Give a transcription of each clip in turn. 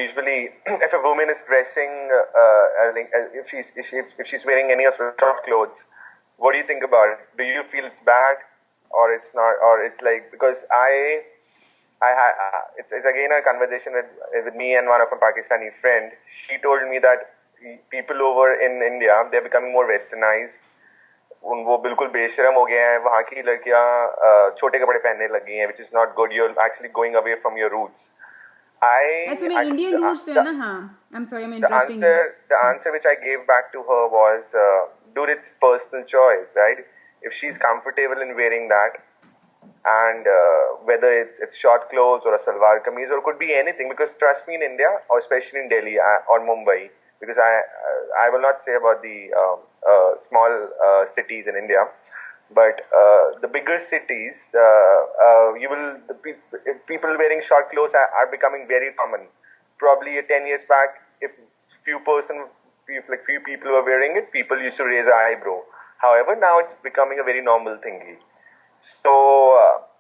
usually if a woman is dressing if she's wearing any of her short clothes, what do you think about it? Do you feel it's bad, or it's not, or it's like, because it's again a conversation with me and one of my Pakistani friend. She told me that people over in India, they're becoming more westernized. वो बिल्कुल बेशरम हो गए हैं. वहाँ की लड़कियाँ छोटे कपड़े पहनने लग गई हैं, which is not good. You're actually going away from your roots. ऐसे में इंडियन रूट्स है ना. हाँ, I'm sorry, I'm interrupting you. The answer which I gave back to her was, dude, it's personal choice, right? If she's comfortable in wearing that, and whether it's short clothes or a salwar kameez, or could be anything, because trust me, in India, or especially in Delhi or Mumbai, because I will not say about the small cities in India, but the bigger cities, people wearing short clothes are becoming very common. Probably 10 years back, if few people were wearing it, people used to raise an eyebrow. However, now it's becoming a very normal thingy. So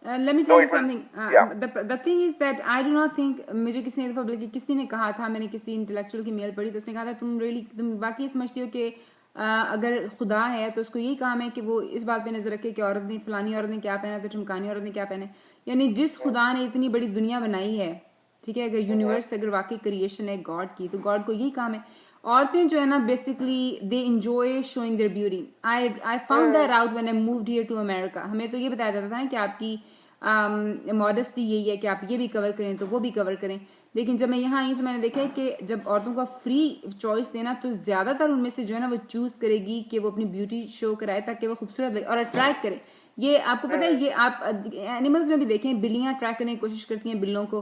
let me tell you something. The thing is that I do not think, मुझे किसी ने कहा था, मैंने किसी intellectual की mail पढ़ी तो उसने कहा था तुम वाकई समझती हो कि अगर खुदा है तो उसको यही काम है कि वो इस बात पे नजर रखे कि औरत ने, फलानी औरत ने क्या पहना तो ठुमकानी औरत ने क्या पहने. यानी जिस खुदा ने इतनी बड़ी दुनिया बनाई है, ठीक है, अगर यूनिवर्स अगर वाकई क्रिएशन है गॉड की, तो गॉड को यही काम है. औरतें जो है ना, basically they enjoy showing their beauty. I found that out when I moved here to America. हमें तो ये बताया जाता था ना कि आपकी मॉडेस्टी यही है कि आप ये भी कवर करें तो वो भी कवर करें. लेकिन जब मैं यहाँ आई तो मैंने देखा है कि जब औरतों का फ्री चॉइस देना, तो ज्यादातर उनमें से जो है ना वो चूज करेगी कि वो अपनी ब्यूटी शो कराए ताकि वो खूबसूरत लगे और अट्रैक्ट करे. ये आपको पता है, ये आप एनिमल्स में भी देखें, बिल्लियां अट्रैक्ट करने की कोशिश करती हैं बिल्लों को.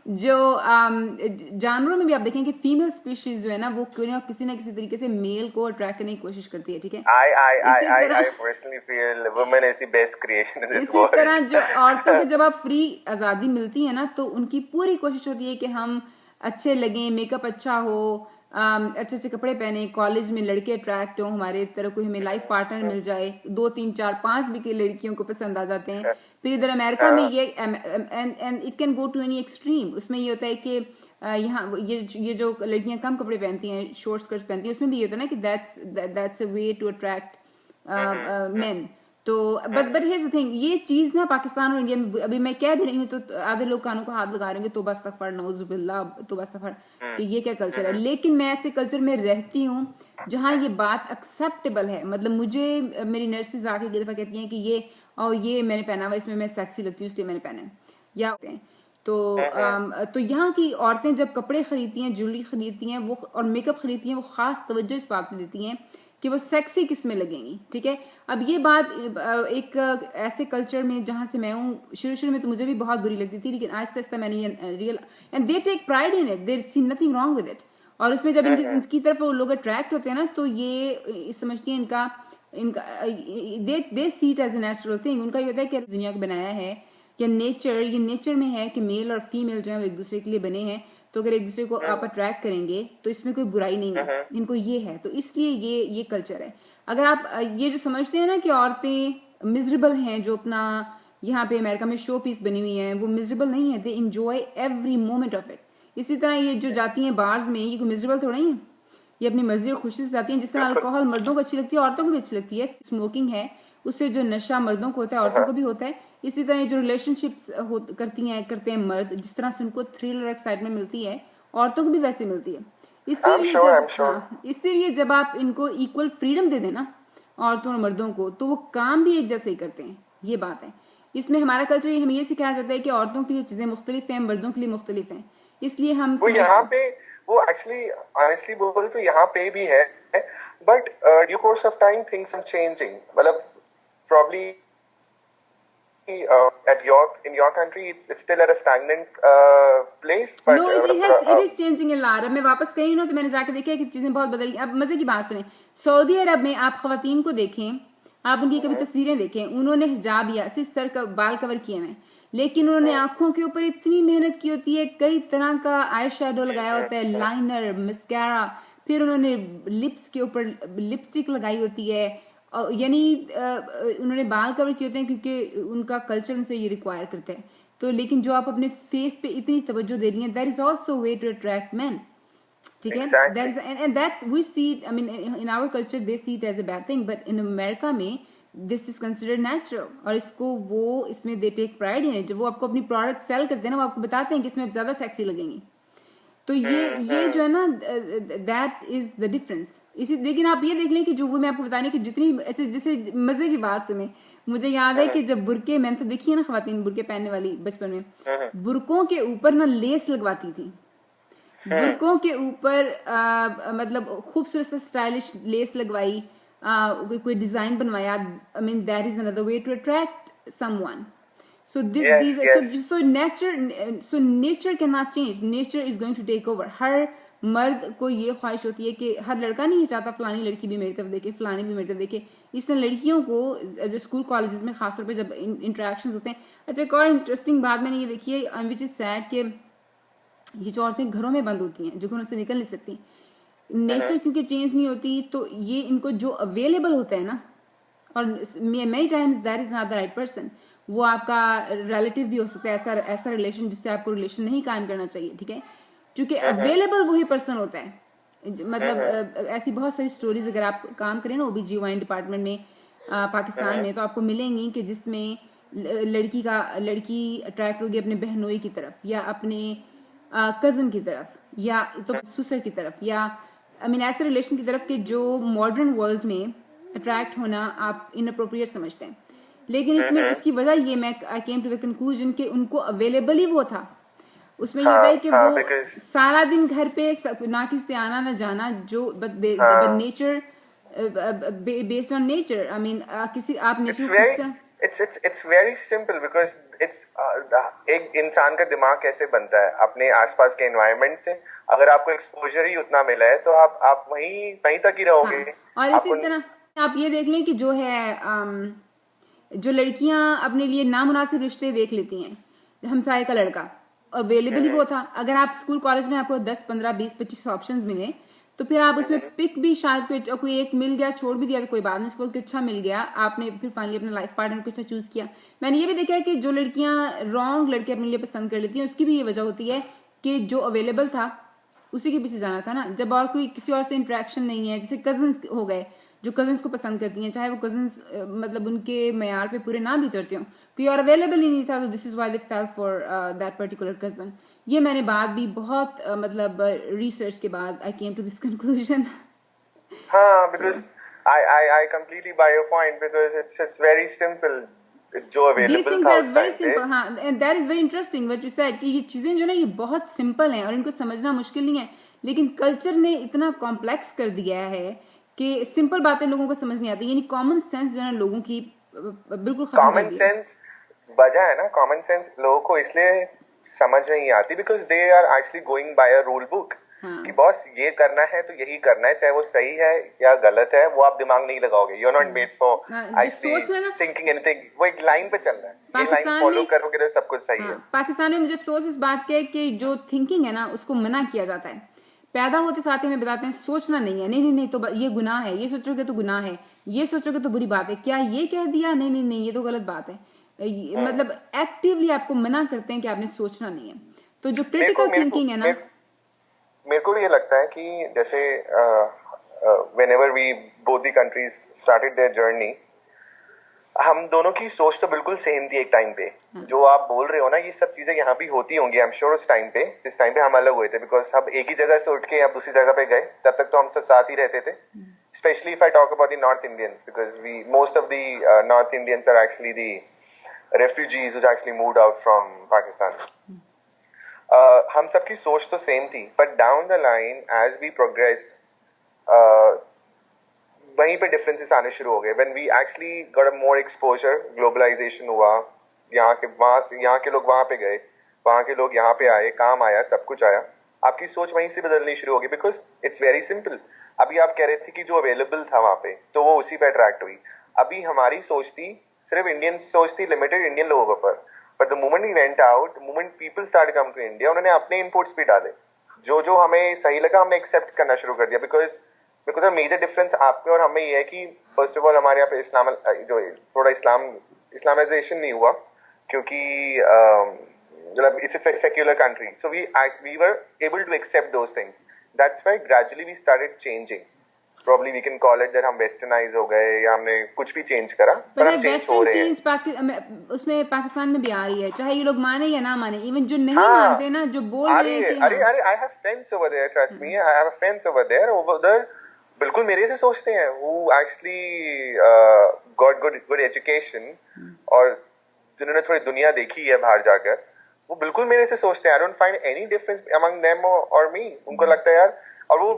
जो जानवरों में भी आप देखें कि फीमेल स्पीशीज जो है ना, वो किसी ना किसी तरीके से मेल को अट्रैक्ट करने की कोशिश करती है. ठीक है, I personally feel women is the best creation in this world. इसी तरह जो औरतों को जब आप फ्री आजादी मिलती है ना, तो उनकी पूरी कोशिश होती है कि हम अच्छे लगें, मेकअप अच्छा हो, अच्छे अच्छे कपड़े पहने, कॉलेज में लड़के अट्रैक्ट हो, हमारे तरह कोई हमें लाइफ पार्टनर मिल जाए. 2 3 4 5 भी के लड़कियों को पसंद आ जाते हैं. फिर इधर अमेरिका में ये and it can go to any extreme. उसमें ये होता है कि यहाँ ये जो लड़कियां कम कपड़े पहनती हैं, शॉर्ट स्कर्ट्स पहनती हैं, उसमें भी ये होता है ना कि that's a way to attract men. तो बट हियर्स द थिंग, ये चीज ना पाकिस्तान और इंडिया में अभी मैं कह भी रही हूँ तो आधे लोग कानों को हाथ लगा रहे हैं तो बस तफर नौजुबिल्ला तो बस तफर कि ये क्या कल्चर है. लेकिन मैं ऐसे कल्चर में रहती हूँ जहाँ ये बात एक्सेप्टेबल है. मतलब मुझे मेरी नर्सेज आके एक दफा कहती हैं कि ये मैंने पहना हुआ, इसमें मैं सेक्सी लगती हूँ इसलिए मैंने पहना है, या तो यहाँ की औरतें जब कपड़े खरीदती हैं, ज्वेलरी खरीदती हैं, वो और मेकअप खरीदती हैं, वो खास तवज्जो इस बात पे देती हैं कि वो सेक्सी किस में लगेंगी. ठीक है, अब ये बात एक ऐसे कल्चर में जहां से मैं हूँ, शुरू में तो मुझे भी बहुत बुरी लगती थी, लेकिन आहिस्ता आहिस्ता मैंने ये real and they take pride in it, they see nothing wrong with it. और उसमें जब इनकी तरफ वो लोग अट्रैक्ट होते हैं ना, तो ये समझती हैं इनका they see it as a natural thing. उनका ये होता है कि दुनिया को बनाया है या ये नेचर में है कि मेल और फीमेल जो है वो एक दूसरे के लिए बने हैं, तो अगर एक दूसरे को आप अट्रैक्ट करेंगे तो इसमें कोई बुराई नहीं है. इनको ये है, तो इसलिए ये कल्चर है. अगर आप ये जो समझते हैं ना कि औरतें मिजरेबल हैं, जो अपना यहाँ पे अमेरिका में शो पीस बनी हुई हैं, वो मिजरेबल नहीं है. They enjoy every moment of it. इसी तरह ये जो जाती हैं बार्स में, ये कोई मिजरेबल थोड़ा ही है, ये अपनी मर्जी और खुशी से जाती हैं. जिस तरह अल्कोहल मर्दों को अच्छी लगती है, औरतों को भी अच्छी लगती है. स्मोकिंग है, उससे जो नशा मर्दों को होता है औरतों को भी होता है. इसी तरह जो रिलेशनशिप्स करते हैं मर्द, जिस तरह से उनको थ्रिल और एक्साइटमेंट मिलती है, औरतों को भी वैसे मिलती है. इसीलिए जब आप इनको इक्वल फ्रीडम दे देना औरतों और मर्दों को, तो वो काम भी एक जैसे ही करते हैं. ये बात है. इसमें हमारा कल्चर हमें ये सिखाया जाता है कि औरतों के लिए चीजें मुख्तलिफ हैं, मर्दों के लिए मुख्तलिफ हैं. इसलिए हम वो यहाँ पे वो एक्चुअली ऑनेस्टली बोले तो यहाँ पे भी है, but due course of time things are changing. मतलब probably in your country it's still at a stagnant place, but no, it is changing a lot. मैं वापस गई ना तो मैंने जाके देखा कि चीजें बहुत बदल गई. अब मजे की बात सुने, सऊदी अरब में आप खवातीन को देखें, आप उनकी कभी तस्वीरें देखें, उन्होंने हिजाब या सिर्फ सर का बाल कवर किए हुए, लेकिन उन्होंने आंखों के ऊपर इतनी मेहनत की होती है, कई तरह का आई शैडो लगाया होता है, लाइनर, मस्कारा, फिर उन्होंने लिप्स के ऊपर लिपस्टिक लगाई होती है, यानी उन्होंने बाल कवर किए होते हैं क्योंकि उनका कल्चर उनसे ये रिक्वायर करता है. तो लेकिन जो आप अपने फेस पे इतनी तवज्जो दे रही हैं, that is also way to attract man, ठीक है? That is and that's we see, I mean in our culture they see it as a bad thing, but in America में दिस इज कंसिडर्ड नेचुरल, और इसको वो इसमें they take pride in it. जब वो आपको अपनी प्रोडक्ट सेल करते हैं ना, वो आपको बताते हैं कि इसमें आप ज्यादा सेक्सी लगेंगे। तो ये जो है ना, दैट इज द डिफरेंस। इसी लेकिन आप ये देख लें कि जो वो मैं आपको बताने की जितनी ऐसे जैसे मजे की बात सुने, मुझे याद है कि जब बुरके, मैंने तो देखी है ना खवातीन बुरके पहनने वाली बचपन में, बुरकों के ऊपर ना लेस लगवाती थी, बुरकों के ऊपर मतलब खूबसूरत सा स्टाइलिश लेस लगवाई, कोई डिजाइन बनवाया। I mean that is another way to attract someone. So these so nature cannot change. Nature is going to take over. हर मर्द को ये ख्वाहिश होती है कि हर लड़का नहीं चाहता फलानी लड़की भी मेरी तरफ देखे, फलानी भी मेरी तरफ देखे। इसलिए लड़कियों को जो स्कूल कॉलेजेस में खासतौर पे जब इंटरेक्शंस होते हैं। अच्छा, एक और इंटरेस्टिंग बात मैंने ये देखी है, विच इज सैड, कि ये जो औरतें घरों में बंद होती हैं, जो घरों से निकल नहीं सकती, नेचर क्योंकि चेंज नहीं होती, तो ये इनको जो अवेलेबल होता है ना, और many times that is not the right person. वो आपका रिलेटिव भी हो सकता है, ऐसा रिलेशन जिससे आपको रिलेशन नहीं कायम करना चाहिए, ठीक है? क्योंकि अवेलेबल वही पर्सन होता है। मतलब ऐसी बहुत सारी स्टोरीज अगर आप काम करें ना OBGYN डिपार्टमेंट में पाकिस्तान में, तो आपको मिलेंगी कि जिसमें लड़की अट्रैक्ट होगी अपने बहनोई की तरफ, या अपने कजन की तरफ, या तो सुसर की तरफ, या आई मीन ऐसे रिलेशन की तरफ कि जो मॉडर्न वर्ल्ड में अट्रैक्ट होना आप इनअप्रोप्रिएट समझते हैं। लेकिन इसमें इसकी वजह ये, मैं आई केम टू द कंक्लूजन कि उनको अवेलेबल ही वो था। उसमें ये था कि वो सारा दिन घर पे ना किसी से आना ना जाना, जो nature based on nature, I mean किसी आप nature it's very simple because एक इंसान का दिमाग कैसे बनता है अपने आसपास के एनवायरनमेंट से। अगर आपको एक्सपोजर ही उतना मिला है तो आप वहीं तक ही रहोगे। और इसी तरह आप ये देख लें कि जो है जो लड़कियां अपने लिए नामुनासिब रिश्ते देख लेती हैं, हमसाये का लड़का अवेलेबल ही वो था। अगर आप स्कूल कॉलेज में आपको 10, 15, 20, 25 ऑप्शंस मिले, तो फिर आप उसमें पिक भी शायद कोई एक मिल गया, छोड़ भी दिया तो कोई बात नहीं, उसको अच्छा मिल गया, आपने फिर फाइनली अपना लाइफ पार्टनर को अच्छा चूज किया। मैंने ये भी देखा है कि जो लड़कियां रॉन्ग लड़के अपने लिए पसंद कर लेती हैं, उसकी भी ये वजह होती है कि जो अवेलेबल था उसी के पीछे जाना था ना। जब और कोई किसी और से इंटरेक्शन नहीं है, जैसे कजन्स हो गए, जो कजन्स को पसंद करती हैं, चाहे वो कजन्स मतलब उनके मयार पे पूरे ना भी उतरते हों, कोई और अवेलेबल ही नहीं था, तो this is why they fail for that particular cousin. ये मैंने बात भी बहुत मतलब रिसर्च के बाद आई केम टू दिस कंक्लूजन। हाँ, because I completely buy your point because it's very simple. जो अवेलेबल था things are very simple, हाँ, and that is very interesting what you said कि ये चीजें जो ना ये बहुत सिंपल हैं और इनको समझना मुश्किल नहीं है, लेकिन कल्चर ने इतना कॉम्प्लेक्स कर दिया है कि सिंपल बातें लोगों को समझ नहीं आती। यानी कॉमन सेंस जो है ना लोगों की बिल्कुल खत्म कॉमन सेंस वजह है ना, कॉमन सेंस लोगों को इसलिए समझ नहीं आती because they are actually going by a rule book कि बॉस ये करना है तो यही करना है, चाहे वो सही है या गलत है, वो आप दिमाग नहीं लगाओगे। You are not made for actually thinking anything. वो एक लाइन पे चल रहा है, ये लाइन फॉलो करोगे तो सब कुछ सही है। पाकिस्तान में मुझे अफसोस इस बात के कि जो थिंकिंग है ना उसको मना किया जाता है। पैदा होते साथ ही हमें बताते हैं सोचना नहीं है, नहीं तो ये गुनाह है, ये सोचोगे तो गुनाह है, ये सोचोगे तो बुरी बात है, क्या ये कह दिया, नहीं ये तो गलत बात है। मतलब एक्टिवली आपको मना करते हैं कि आपने सोचना नहीं है। तो जो क्रिटिकल थिंकिंग है ना, मेरे को ये लगता है कि जैसे whenever we both the countries started their journey, हम दोनों की सोच तो बिल्कुल सेम थी एक टाइम पे। जो आप बोल रहे हो ना, ये सब चीजें यहाँ भी होती होंगी आई एम श्योर उस टाइम पे, जिस टाइम पे हम अलग हुए थे, बिकॉज हम एक ही जगह से उठ के अब दूसरी जगह पे गए, तब तक तो हम सब साथ ही रहते थे। Specially if I talk about the north Indians, because most of the north Indians are actually the refugees who actually moved out from Pakistan. हम सबकी सोच तो सेम थी, but down the line as we progressed, वहीं पे differences आने शुरू हो गए। When we actually got a more exposure, globalization हुआ, यहाँ के लोग वहाँ पे गए, वहाँ के लोग यहाँ पे आए, काम आया, सब कुछ आया, आपकी सोच वहीं से बदलनी शुरू हो गई। Because it's very simple. अभी आप कह रहे थे कि जो अवेलेबल था वहाँ पे, तो वो उसी पे अट्रैक्ट हुई। अभी हमारी सोच थी सिर्फ इंडियन सोच थी, लिमिटेड इंडियन लोगों के ऊपर, but the moment we went out, moment people start come to India, उन्होंने अपने इनपुट्स भी डाले, जो हमें सही लगा हमने एक्सेप्ट करना शुरू कर दिया। बिकॉज मेजर डिफरेंस आप में और हमें ये है कि फर्स्ट ऑफ ऑल हमारे यहाँ पे इस्लाम जो थोड़ा इस्लामाइजेशन नहीं हुआ, क्योंकि मतलब it's a secular country, so we were able to accept those things. That's why gradually we started changing. Probably we can call it that हम वेस्टर्नाइज हो गए या हमने कुछ भी चेंज करा, पर हम चेंज हो रहे हैं. उसमें पाकिस्तान में भी आ रही है, चाहे ये लोग माने या ना माने. इवन जो नहीं हाँ, मानते ना, जो बोल रहे हैं कि अरे अरे I have friends over there, trust me, I have friends over there बिल्कुल मेरे से सोचते हैं, who actually got good education और जिन्होंने थोड़ी दुनिया देखी है बाहर जाकर, वो बिल्कुल मेरे से सोचते हैं. I don't find any difference among them or me. उनको लगता है यार, और वो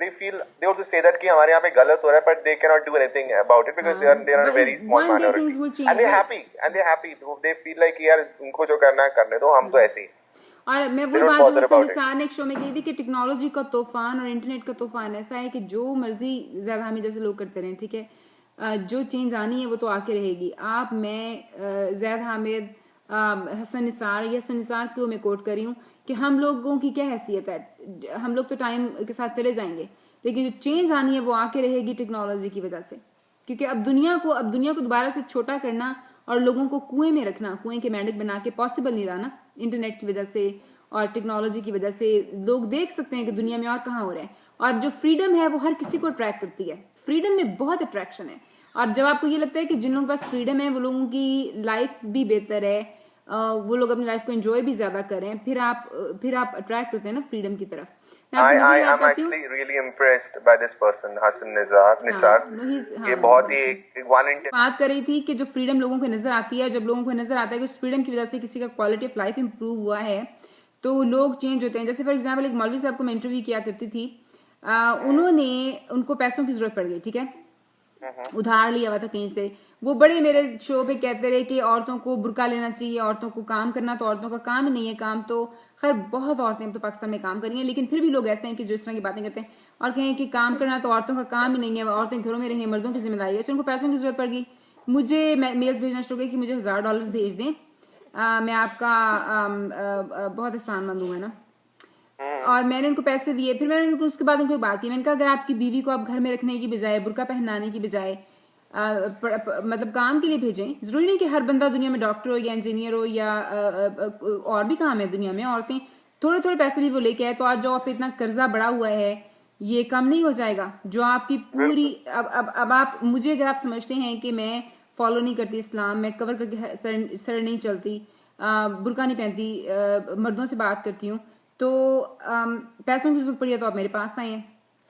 they feel, they also say that कि हमारे यहाँ पे गलत हो रहा है, but they cannot do anything about it because they are a very small minority and they're happy. They feel like यार उनको जो करना है करने दो, हम तो ऐसे ही. और मैं वही बात जो निसार ने एक शो में कही थी कि टेक्नोलॉजी का तूफान और इंटरनेट का तूफान ऐसा है कि जो मर्जी ज्यादा हमें जैसे लोग करते रहें, ठीक है, जो चेंज आनी है वो तो आके रहेगी. आप, मैं, जैद हामिद, हसन निसार, ये हसन निसार को मैं कोट कर रही हूँ कि हम लोगों की क्या हैसियत है, हम लोग तो टाइम के साथ चले जाएंगे, लेकिन जो चेंज आनी है वो आके रहेगी टेक्नोलॉजी की वजह से. क्योंकि अब दुनिया को दोबारा से छोटा करना और लोगों को कुएं में रखना, कुएं के मेंढक बना के पॉसिबल नहीं रहा ना. इंटरनेट की वजह से और टेक्नोलॉजी की वजह से लोग देख सकते हैं कि दुनिया में और कहाँ हो रहा है. और जो फ्रीडम है वो हर किसी को अट्रैक्ट करती है. फ्रीडम में बहुत अट्रैक्शन है. और जब आपको ये लगता है कि जिन लोगों के पास फ्रीडम है वो लोगों की लाइफ भी बेहतर है, वो लोग अपनी लाइफ को एंजॉय भी ज्यादा करें, फिर आप अट्रैक्ट होते हैं ना फ्रीडम की तरफ. I am actually really impressed by this person, Hassan Nisar. ये बहुत ही बात कर रही थी कि जो फ्रीडम लोगों को नजर आती है, जब लोगों को नजर आता है कि उस फ्रीडम की वजह से किसी का क्वालिटी ऑफ लाइफ इंप्रूव हुआ है, तो लोग चेंज होते हैं. जैसे फॉर एग्जाम्पल एक मौलवी साहब को मैं इंटरव्यू किया करती थी, उनको पैसों की जरूरत पड़ गई, ठीक है, उधार लिया हुआ था कहीं से. वो बड़े मेरे शो पे कहते रहे कि औरतों को बुर्का लेना चाहिए, औरतों को काम करना तो औरतों का काम ही नहीं है. काम तो खैर बहुत औरतें तो पाकिस्तान में काम कर रही हैं, लेकिन फिर भी लोग ऐसे हैं कि जो इस तरह की बातें करते हैं और कहें कि काम करना तो औरतों का काम ही नहीं है, औरतें घरों में रहें, मर्दों की जिम्मेदारी है. उनको पैसों की जरूरत पड़ गई. मुझे मेल्स भेजना शुरू हो गई कि मुझे $1000 भेज दें, मैं आपका बहुत एहसान मंद हूँ, है ना. और मैंने उनको पैसे दिए. फिर मैंने उनको उसके बाद उनको बात की. मैंने कहा अगर आपकी बीवी को आप घर में रखने की बजाय, बुर्का पहनाने की बजाय, मतलब काम के लिए भेजें. जरूरी नहीं कि हर बंदा दुनिया में डॉक्टर हो या इंजीनियर हो या और भी काम है दुनिया में. औरतें थोड़े थोड़े पैसे भी वो लेके आए, तो आज जो आप इतना कर्जा बढ़ा हुआ है ये कम नहीं हो जाएगा. जो आपकी पूरी अब आप मुझे, अगर आप समझते हैं कि मैं फॉलो नहीं करती इस्लाम, मैं कवर करके सर नहीं चलती, बुर्का नहीं पहनती, मर्दों से बात करती हूँ, तो पैसों की जरूरत पड़ी है तो आप मेरे पास आए हैं.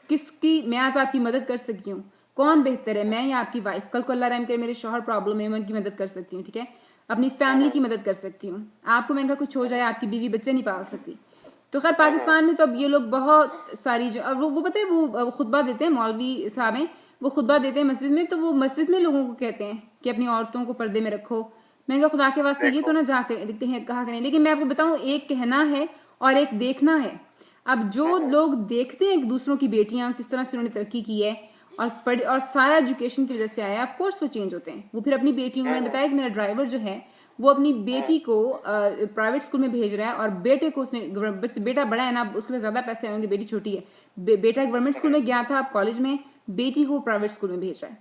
किसकी, मैं आज आपकी मदद कर सकती हूँ. कौन बेहतर है, मैं या आपकी वाइफ? कल को अल्लाह रहम करे मेरे शौहर प्रॉब्लम है, मैं उनकी मदद कर सकती हूँ, ठीक है, अपनी फैमिली की मदद कर सकती हूँ. आपको मैंने कहा कुछ हो जाए, आपकी बीवी बच्चे नहीं पाल सकती. तो खैर पाकिस्तान में तो अब ये लोग बहुत सारी जो, अब वो पता है, वो खुतबा देते हैं, मौलवी साहब हैं, वो खुतबा देते हैं मस्जिद में, तो वो मस्जिद में लोगों को कहते हैं कि अपनी औरतों को पर्दे में रखो. मैंने कहा खुदा के वास्ते ये तो ना जा कहा करें. लेकिन मैं आपको बताऊं, एक कहना है और एक देखना है. अब जो लोग देखते हैं दूसरों की बेटियां किस तरह से उन्होंने तरक्की की है और सारा एजुकेशन की वजह से आया, ऑफ कोर्स वो चेंज होते हैं. वो फिर अपनी बेटियों को, मैंने बताया कि मेरा ड्राइवर जो है वो अपनी बेटी को प्राइवेट स्कूल में भेज रहा है, और बेटे को उसने, बेटा बड़ा है ना, उसके पास ज्यादा पैसे होंगे, बेटी छोटी है. बेटा गवर्नमेंट स्कूल में गया था, अब कॉलेज में, बेटी को प्राइवेट स्कूल में भेज रहा है.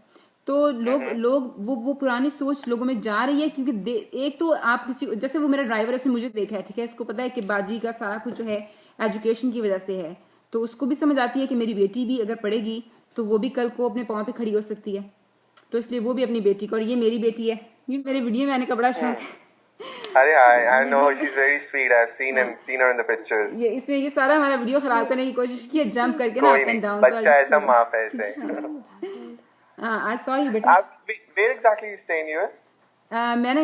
तो लोग वो पुरानी सोच लोगों में जा रही है. क्योंकि एक तो आप किसी, जैसे वो मेरा ड्राइवर है, उसने मुझे देखा है, ठीक है, इसको पता है कि बाजी का सारा कुछ जो है एजुकेशन की वजह से है, तो उसको भी समझ आती है कि मेरी बेटी भी अगर पढ़ेगी तो वो भी कल को अपने पाँव पे खड़ी हो सकती है. तो इसलिए वो भी अपनी बेटी को, और ये मेरी बेटी है, ये मेरे वीडियो में आने का बड़ा शौक है. अरे I know she's very sweet. I've seen her in the pictures. ये इसने ये सारा हमारा वीडियो खराब करने की कोशिश की है, जंप करके ना अप एंड डाउन. बच्चा ऐसा माफ है ऐसे. हाँ, आई सॉरी बेटा. Where exactly you stay in US? मैंने